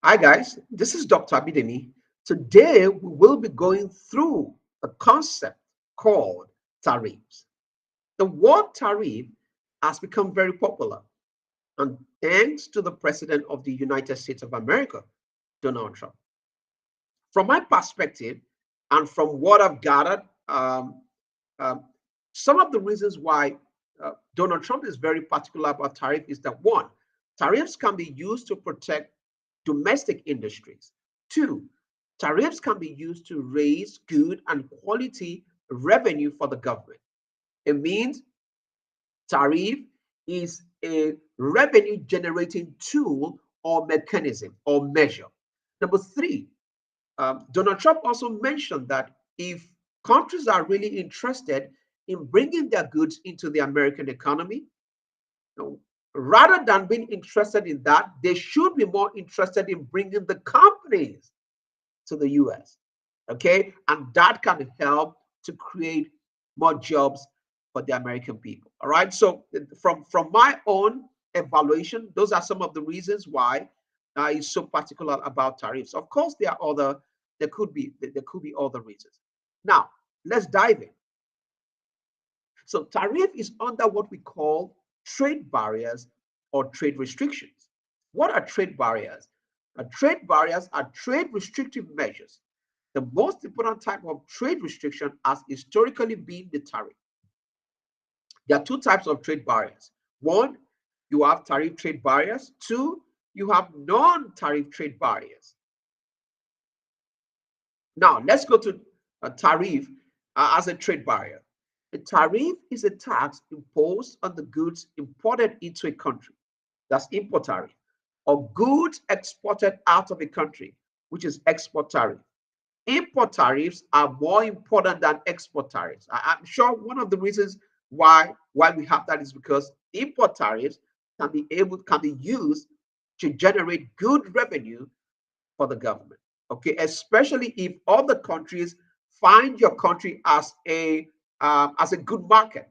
Hi guys, this is Dr. Abidemi. Today we will be going through a concept called tariffs. The word tariff has become very popular, and thanks to the President of the United States of America, Donald Trump. From my perspective, and from what I've gathered, um, some of the reasons why Donald Trump is very particular about tariff is that one, tariffs can be used to protect domestic industries. Two, tariffs can be used to raise good and quality revenue for the government. It means tariff is a revenue generating tool or mechanism or measure. Number three, Donald Trump also mentioned that if countries are really interested in bringing their goods into the American economy, you know, rather than being interested in that, they should be more interested in bringing the companies to the US. Okay, and that can help to create more jobs for the American people. All right, so from my own evaluation, those are some of the reasons why is so particular about tariffs. Of course, there could be other reasons. Now let's dive in. So tariff is under what we call trade barriers or trade restrictions. What are trade barriers? Trade barriers are trade restrictive measures. The most important type of trade restriction has historically been the tariff. There are two types of trade barriers. One, you have tariff trade barriers. Two, you have non-tariff trade barriers. Now, let's go to a tariff as a trade barrier. A tariff is a tax imposed on the goods imported into a country. That's import tariff. Or goods exported out of a country, which is export tariff. Import tariffs are more important than export tariffs. I'm sure one of the reasons why we have that is because import tariffs can be used to generate good revenue for the government. Okay, especially if other countries find your country as a good market,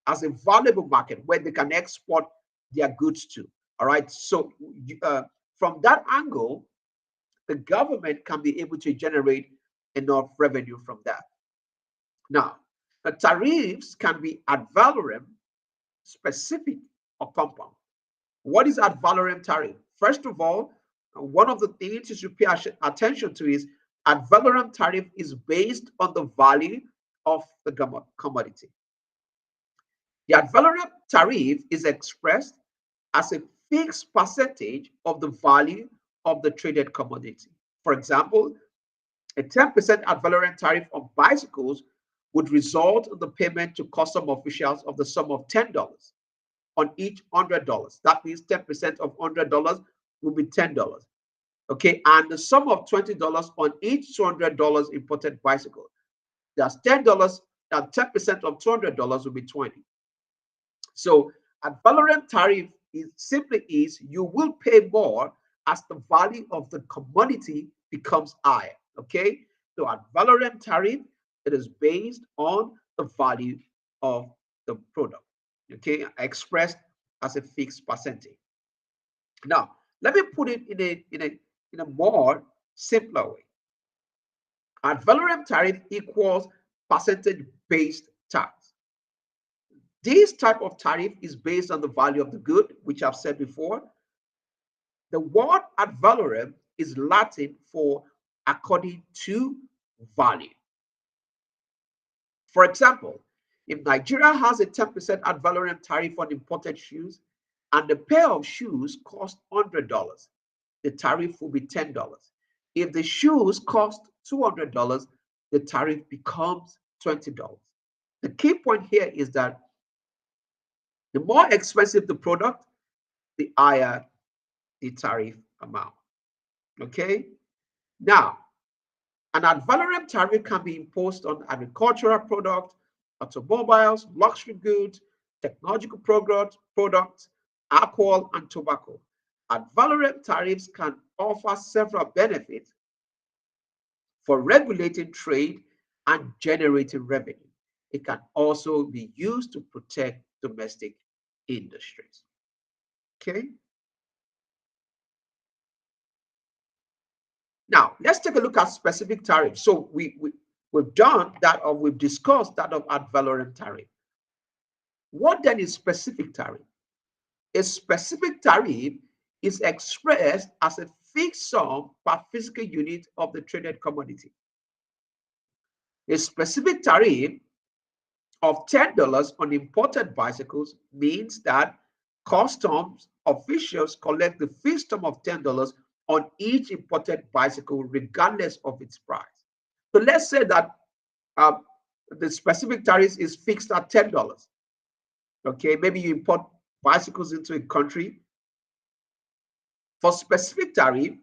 as a valuable market where they can export their goods to. All right, so from that angle, the government can be able to generate enough revenue from that. Now, the tariffs can be ad valorem, specific, or compound. What is ad valorem tariff? First of all, one of the things you should pay attention to is ad valorem tariff is based on the value of the commodity. The ad valorem tariff is expressed as a fixed percentage of the value of the traded commodity. For example, a 10% ad valorem tariff on bicycles would result in the payment to custom officials of the sum of $10 on each $100. That means 10% of $100 will be $10. Okay, and the sum of $20 on each $200 imported bicycle. That's $10, and 10% of $200 will be 20. So ad valorem tariff is you will pay more as the value of the commodity becomes higher. Okay, so ad valorem tariff, it is based on the value of the product. Okay, expressed as a fixed percentage. Now let me put it in a more simpler way. Ad valorem tariff equals percentage based tax. This type of tariff is based on the value of the good, which I've said before. The word ad valorem is Latin for according to value. For example, if Nigeria has a 10% ad valorem tariff on imported shoes and the pair of shoes cost $100, the tariff will be $10. If the shoes cost $200, the tariff becomes $20. The key point here is that the more expensive the product, the higher the tariff amount. Okay? Now, an ad valorem tariff can be imposed on agricultural products, automobiles, luxury goods, technological products, alcohol, and tobacco. Ad valorem tariffs can offer several benefits for regulating trade and generating revenue. It can also be used to protect domestic industries. Okay? Now, let's take a look at specific tariffs. So we've done that, or we've discussed that of ad valorem tariff. What then is specific tariff? A specific tariff is expressed as a fixed sum per physical unit of the traded commodity. A specific tariff of $10 on imported bicycles means that customs officials collect the fixed sum of $10 on each imported bicycle, regardless of its price. So let's say that the specific tariff is fixed at $10. Okay, maybe you import bicycles into a country. For specific tariff,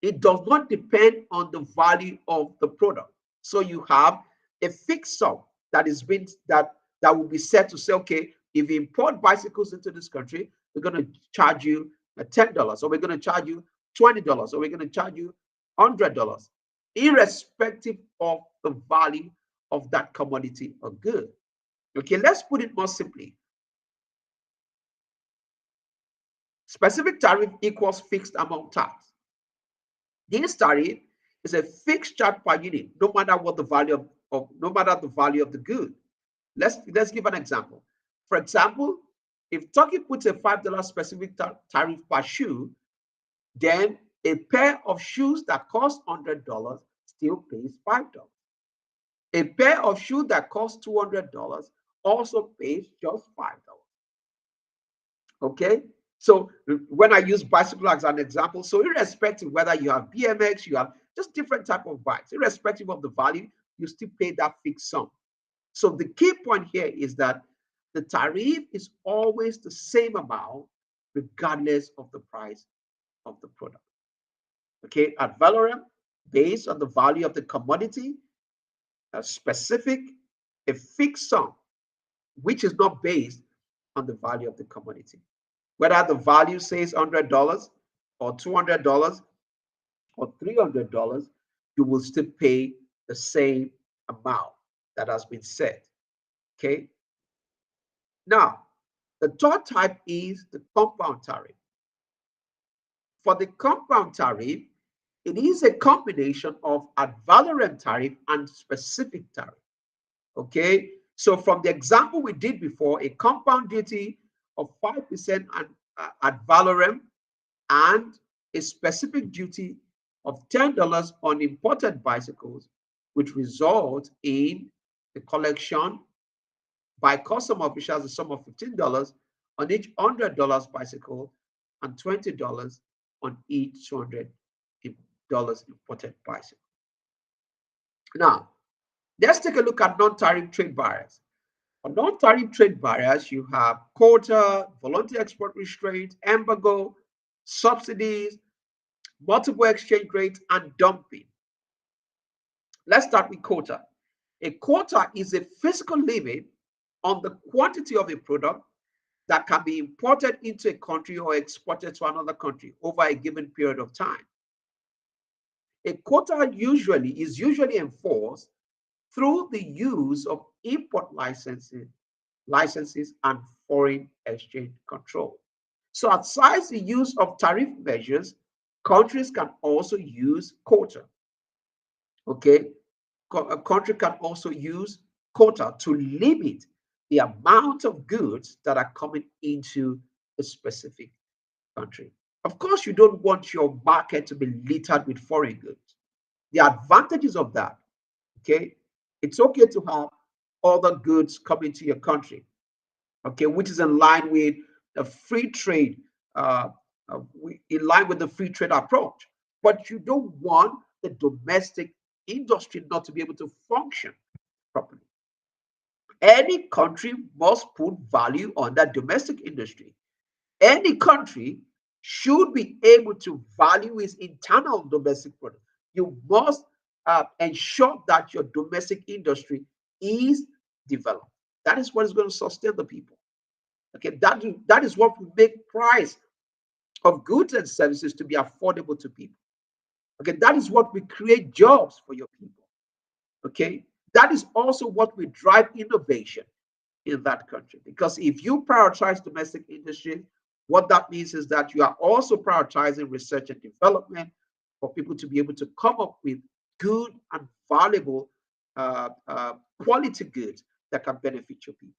it does not depend on the value of the product. So you have a fixed sum that is being that will be set to say, okay, if you import bicycles into this country, we're going to charge you $10, or we're going to charge you $20, or we're going to charge you $100, irrespective of the value of that commodity or good. Okay, let's put it more simply. Specific tariff equals fixed amount tax. This tariff is a fixed charge per unit, no matter what the value of the good. Let's give an example. For example, if Turkey puts a $5 specific tariff per shoe, then a pair of shoes that cost $100 still pays $5. A pair of shoes that cost $200 also pays just $5. Okay? So when I use bicycle as an example, so irrespective whether you have BMX, you have just different type of bikes, irrespective of the value, you still pay that fixed sum. So the key point here is that the tariff is always the same amount, regardless of the price of the product. Okay, ad valorem, based on the value of the commodity, a specific, a fixed sum, which is not based on the value of the commodity. Whether the value says $100 or $200 or $300, you will still pay the same amount that has been set. Okay. Now, the third type is the compound tariff. For the compound tariff, it is a combination of ad valorem tariff and specific tariff. Okay. So from the example we did before, a compound duty of 5% ad valorem and a specific duty of $10 on imported bicycles, which result in the collection by custom officials a sum of $15 on each $100 bicycle and $20 on each $200 imported bicycle. Now, let's take a look at non-tariff trade barriers. For non-tariff trade barriers, you have quota, voluntary export restraints, embargo, subsidies, multiple exchange rates, and dumping. Let's start with quota. A quota is a physical limit on the quantity of a product that can be imported into a country or exported to another country over a given period of time. A quota is usually enforced through the use of import licenses and foreign exchange control. So aside the use of tariff measures, countries can also use quota. Okay, a country can also use quota to limit the amount of goods that are coming into a specific country. Of course, you don't want your market to be littered with foreign goods. The advantages of that, okay, it's okay to have other goods coming to your country, okay, which is in line with the free trade, in line with the free trade approach. But you don't want the domestic industry not to be able to function properly. Any country must put value on that domestic industry. Any country should be able to value its internal domestic product. You must ensure that your domestic industry is developed. That is what is going to sustain the people. Okay, that is what will make price of goods and services to be affordable to people. Okay, that is what will create jobs for your people. Okay, that is also what will drive innovation in that country. Because if you prioritize domestic industry, what that means is that you are also prioritizing research and development for people to be able to come up with good and valuable quality goods that can benefit your people.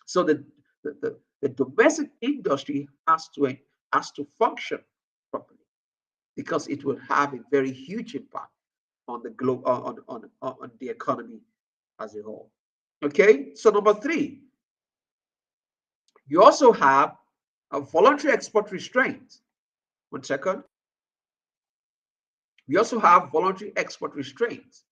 So the domestic industry has to function properly, because it will have a very huge impact on the globe, on the economy as a whole. Okay, so number 3, you also have a voluntary export restraints. One second. We also have voluntary export restraints.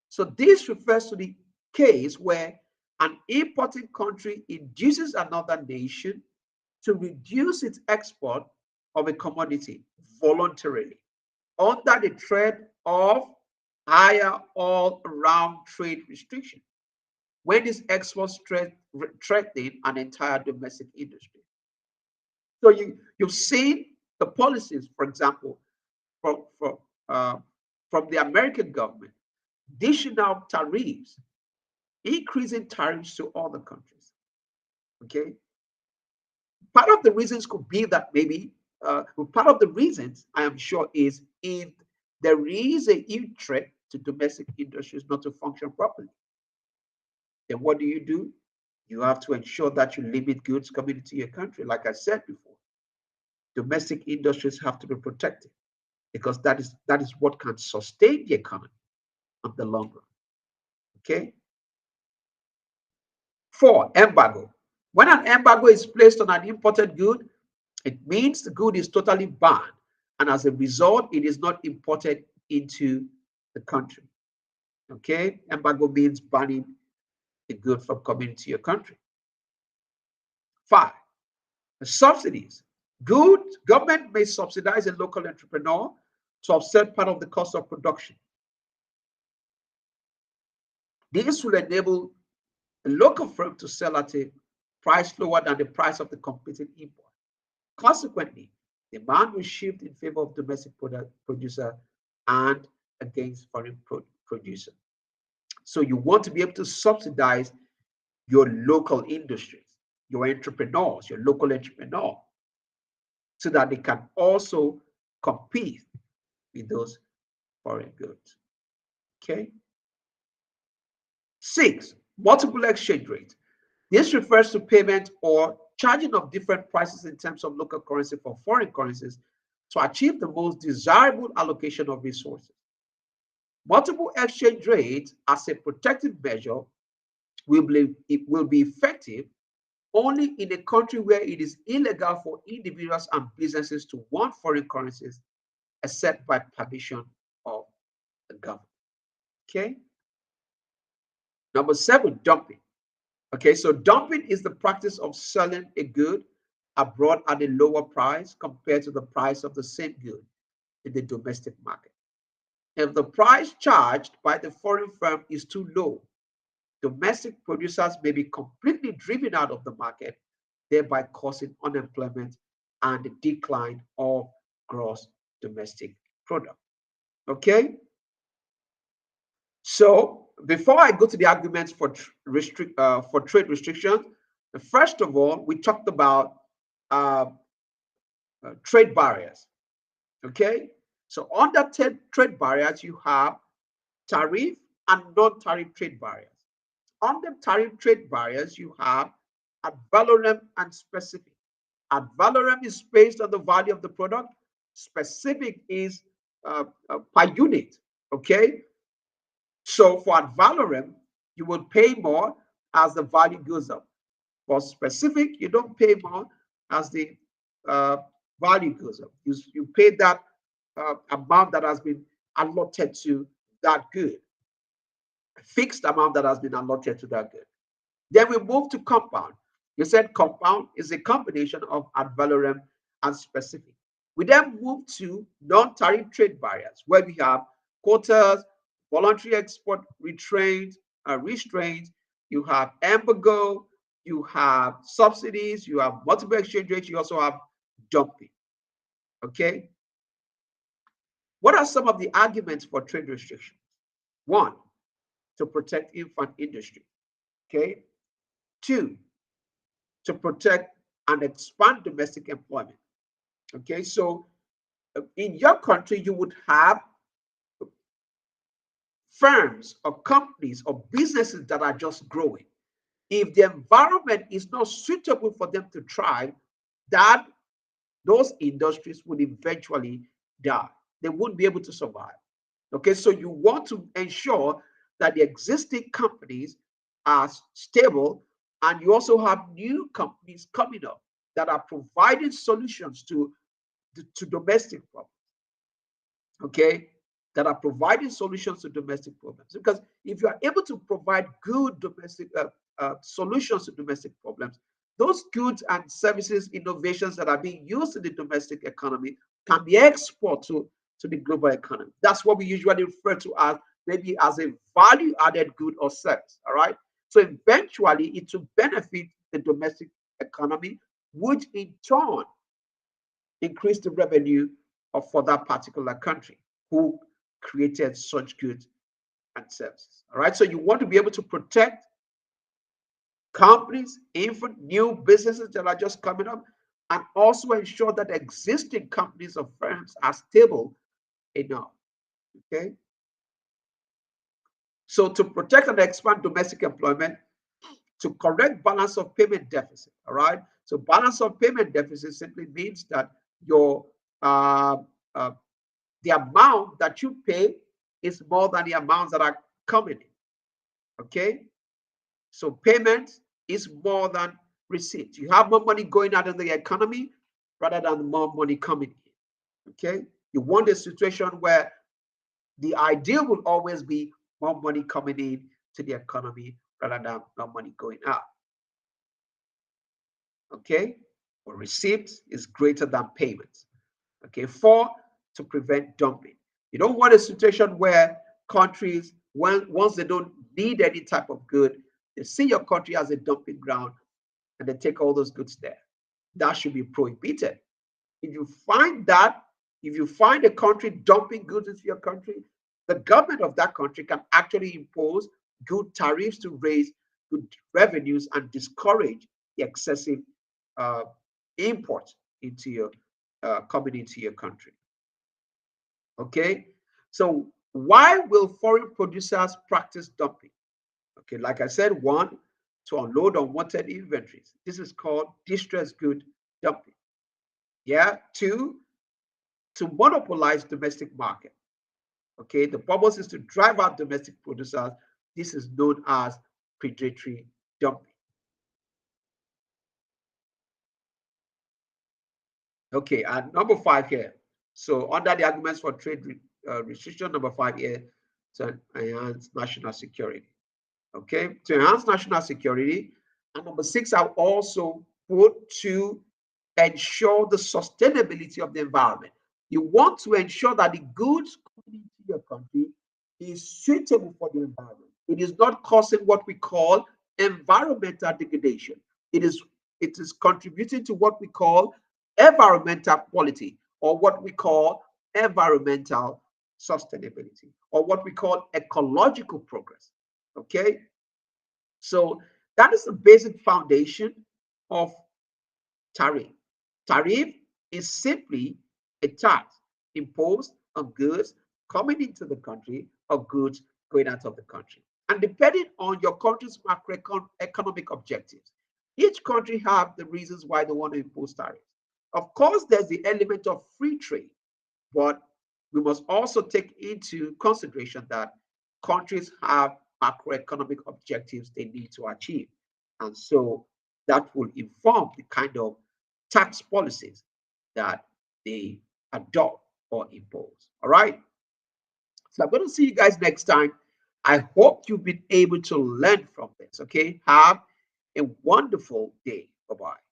So this refers to the case where an importing country induces another nation to reduce its export of a commodity voluntarily under the threat of higher all-round trade restriction, when this export threatening an entire domestic industry. So you've seen the policies, for example, from the American government dishing out tariffs, increasing tariffs to other countries. Okay, part of the reasons could be that maybe part of the reasons, I am sure, is if there is a huge threat to domestic industries not to function properly, then what do? You have to ensure that you limit goods coming into your country. Like I said before, domestic industries have to be protected, because that is what can sustain the economy on the long run. Okay. 4, embargo. When an embargo is placed on an imported good, it means the good is totally banned, and as a result, it is not imported into the country. Okay, embargo means banning the good from coming into your country. 5, the subsidies. Government may subsidize a local entrepreneur to offset part of the cost of production. This will enable a local firm to sell at a price lower than the price of the competing import. Consequently, demand will shift in favor of domestic producer and against foreign producer. So you want to be able to subsidize your local industries, your entrepreneurs, your local entrepreneur, so that they can also compete with those foreign goods. Okay. 6, multiple exchange rate. This refers to payment or charging of different prices in terms of local currency for foreign currencies to achieve the most desirable allocation of resources. Multiple exchange rates as a protective measure will be effective only in a country where it is illegal for individuals and businesses to want foreign currencies except by permission of the government. Okay. Number 7, dumping. Okay, so dumping is the practice of selling a good abroad at a lower price compared to the price of the same good in the domestic market. If the price charged by the foreign firm is too low, domestic producers may be completely driven out of the market, thereby causing unemployment and the decline of gross domestic product. Okay? So before I go to the arguments for trade restrictions, first of all, we talked about trade barriers. Okay, so under trade barriers, you have tariff and non-tariff trade barriers. Under tariff trade barriers, you have ad valorem and specific. Ad valorem is based on the value of the product. Specific is per unit. Okay. So for ad valorem, you will pay more as the value goes up. For specific, you don't pay more as the value goes up. You pay that amount that has been allotted to that good, a fixed amount that has been allotted to that good. Then we move to compound. You said compound is a combination of ad valorem and specific. We then move to non-tariff trade barriers, where we have quotas, voluntary export restraints, you have embargo, you have subsidies, you have multiple exchange rates, you also have dumping. Okay. What are some of the arguments for trade restrictions? 1, to protect infant industry. Okay. 2, to protect and expand domestic employment. Okay, so in your country, you would have firms or companies or businesses that are just growing. If the environment is not suitable for them to thrive, that those industries would eventually die. They wouldn't be able to survive. Okay, so you want to ensure that the existing companies are stable, and you also have new companies coming up that are providing solutions to domestic problems. Okay, that are providing solutions to domestic problems. Because if you are able to provide good domestic solutions to domestic problems, those goods and services, innovations that are being used in the domestic economy can be exported to the global economy. That's what we usually refer to as maybe as a value-added good or service. All right. So eventually, it will benefit the domestic economy, which in turn increase the revenue for that particular country who created such goods and services. All right. So you want to be able to protect companies, even new businesses that are just coming up, and also ensure that existing companies or firms are stable enough. Okay. So to protect and expand domestic employment, to correct balance of payment deficit. All right. So balance of payment deficit simply means that your the amount that you pay is more than the amounts that are coming in. Okay. So payment is more than receipt. You have more money going out of the economy rather than more money coming in. Okay. You want a situation where the ideal will always be more money coming in to the economy rather than more money going out. Okay. Or receipt is greater than payment. Okay. 4, to prevent dumping. You don't want a situation where countries, once they don't need any type of good, they see your country as a dumping ground and they take all those goods there. That should be prohibited. If you find a country dumping goods into your country, the government of that country can actually impose good tariffs to raise good revenues and discourage the excessive import into your coming into your country. Okay, so why will foreign producers practice dumping? Okay, like I said, 1, to unload unwanted inventories. This is called distressed good dumping. Yeah. 2, to monopolize domestic market. Okay, the purpose is to drive out domestic producers. This is known as predatory dumping. Okay, and number 5 here. So under the arguments for trade restriction, number 5 here, to enhance national security. Okay, to enhance national security. And number 6, I'll also put to ensure the sustainability of the environment. You want to ensure that the goods coming into your country is suitable for the environment. It is not causing what we call environmental degradation. It is contributing to what we call environmental quality, or what we call environmental sustainability, or what we call ecological progress. Okay, so that is the basic foundation of tariff. Tariff is simply a tax imposed on goods coming into the country or goods going out of the country. And depending on your country's macroeconomic objectives, each country have the reasons why they want to impose tariffs. Of course, there's the element of free trade, but we must also take into consideration that countries have macroeconomic objectives they need to achieve. And so that will inform the kind of tax policies that they adopt or impose. All right. So I'm going to see you guys next time. I hope you've been able to learn from this. Okay. Have a wonderful day. Bye bye.